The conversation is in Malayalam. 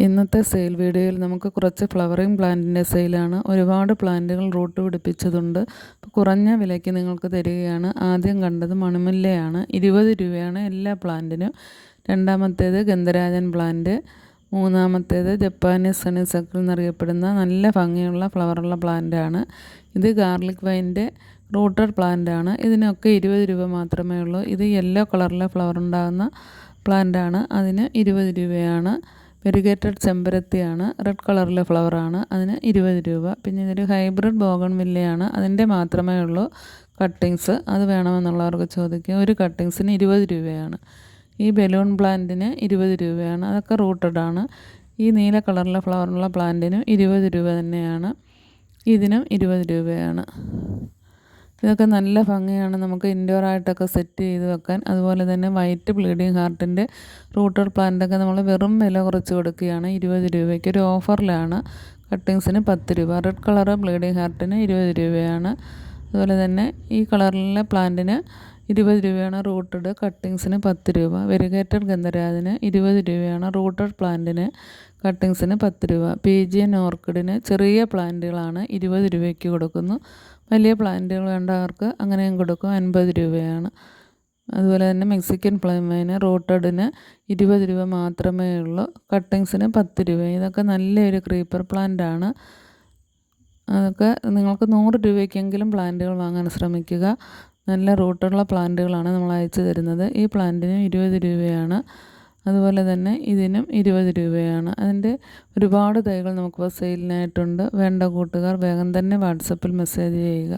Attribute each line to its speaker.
Speaker 1: ഇന്നത്തെ സെയിൽ വീഡിയോയിൽ നമുക്ക് കുറച്ച് ഫ്ലവറിങ് പ്ലാന്റിൻ്റെ സെയിലാണ്. ഒരുപാട് പ്ലാന്റുകൾ റൂട്ട് പിടിപ്പിച്ചതുണ്ട്. കുറഞ്ഞ വിലയ്ക്ക് നിങ്ങൾക്ക് തരികയാണ്. ആദ്യം കണ്ടത് മണിമുല്ലയാണ്. 20 രൂപയാണ് എല്ലാ പ്ലാന്റിനും. രണ്ടാമത്തേത് ഗന്ധരാജൻ പ്ലാന്റ്. മൂന്നാമത്തേത് ജപ്പാനീസ് ഹണിസക്കിൾ എന്നറിയപ്പെടുന്ന നല്ല ഭംഗിയുള്ള ഫ്ലവറുള്ള പ്ലാന്റാണ്. ഇത് ഗാർലിക് വൈൻ്റെ റൂട്ടഡ് പ്ലാന്റാണ്. ഇതിനൊക്കെ 20 രൂപ മാത്രമേ ഉള്ളൂ. ഇത് യെല്ലോ കളറിലെ ഫ്ലവർ ഉണ്ടാകുന്ന പ്ലാന്റാണ്. അതിന് 20 രൂപയാണ്. വെരിഗേറ്റഡ് ചെമ്പരത്തിയാണ്. റെഡ് കളറിലെ ഫ്ലവറാണ്. അതിന് 20 രൂപ. പിന്നെ ഇതൊരു ഹൈബ്രിഡ് ബോഗൺവില്ലയാണ്. അതിൻ്റെ മാത്രമേ ഉള്ളൂ കട്ടിങ്സ്. അത് വേണമെന്നുള്ളവർക്ക് ചോദിക്കുക. ഒരു കട്ടിങ്സിന് 20 രൂപയാണ്. ഈ ബലൂൺ പ്ലാന്റിന് 20 രൂപയാണ്. അതൊക്കെ റൂട്ടഡാണ്. ഈ നീല കളറിലെ ഫ്ലവറുള്ള പ്ലാന്റിനും 20 രൂപ തന്നെയാണ്. ഇതിനും 20 രൂപയാണ്. ഇതൊക്കെ നല്ല ഭംഗിയാണ്. നമുക്ക് ഇൻഡോർ ആയിട്ടൊക്കെ സെറ്റ് ചെയ്ത് വെക്കാൻ. അതുപോലെ തന്നെ വൈറ്റ് ബ്ലീഡിങ് ഹാർട്ടിൻ്റെ റൂട്ടഡ് പ്ലാന്റൊക്കെ നമ്മൾ വെറും വില കുറച്ച് കൊടുക്കുകയാണ്. 20 രൂപയ്ക്ക് ഒരു ഓഫറിലാണ്. കട്ടിങ്സിന് 10 രൂപ. റെഡ് കളറ് ബ്ലീഡിങ് ഹാർട്ടിന് 20 രൂപയാണ്. അതുപോലെ തന്നെ ഈ കളറിലെ പ്ലാന്റിന് 20 രൂപയാണ് റൂട്ടഡ്. കട്ടിങ്സിന് 10 രൂപ. വെരിഗേറ്റഡ് ഗന്ധരാജന് 20 രൂപയാണ്. റൂട്ടഡ് പ്ലാന്റിന് കട്ടിങ്സിന് 10 രൂപ. PGN ഓർക്കിഡിന് ചെറിയ പ്ലാന്റുകളാണ് 20 രൂപയ്ക്ക് കൊടുക്കുന്നു. വലിയ പ്ലാന്റുകൾ വേണ്ടവർക്ക് അങ്ങനെയും കൊടുക്കും. 50 രൂപയാണ്. അതുപോലെ തന്നെ മെക്സിക്കൻ പ്ലൈമൈന് റൂട്ടഡിന് 20 രൂപ മാത്രമേ ഉള്ളൂ. കട്ടിങ്സിന് 10 രൂപ. ഇതൊക്കെ നല്ലൊരു ക്രീപ്പർ പ്ലാന്റാണ്. അതൊക്കെ നിങ്ങൾക്ക് 100 രൂപയ്ക്കെങ്കിലും പ്ലാന്റുകൾ വാങ്ങാൻ ശ്രമിക്കുക. നല്ല റൂട്ടുള്ള പ്ലാന്റുകളാണ് നമ്മൾ അയച്ചു തരുന്നത്. ഈ പ്ലാന്റിനും 20 രൂപയാണ്. അതുപോലെ തന്നെ ഇതിനും 20 രൂപയാണ്. അതിൻ്റെ ഒരുപാട് തൈകൾ നമുക്കിപ്പോൾ സെയിലിനായിട്ടുണ്ട്. വേണ്ട കൂട്ടുകാർ വേഗം തന്നെ വാട്സപ്പിൽ മെസ്സേജ് ചെയ്യുക.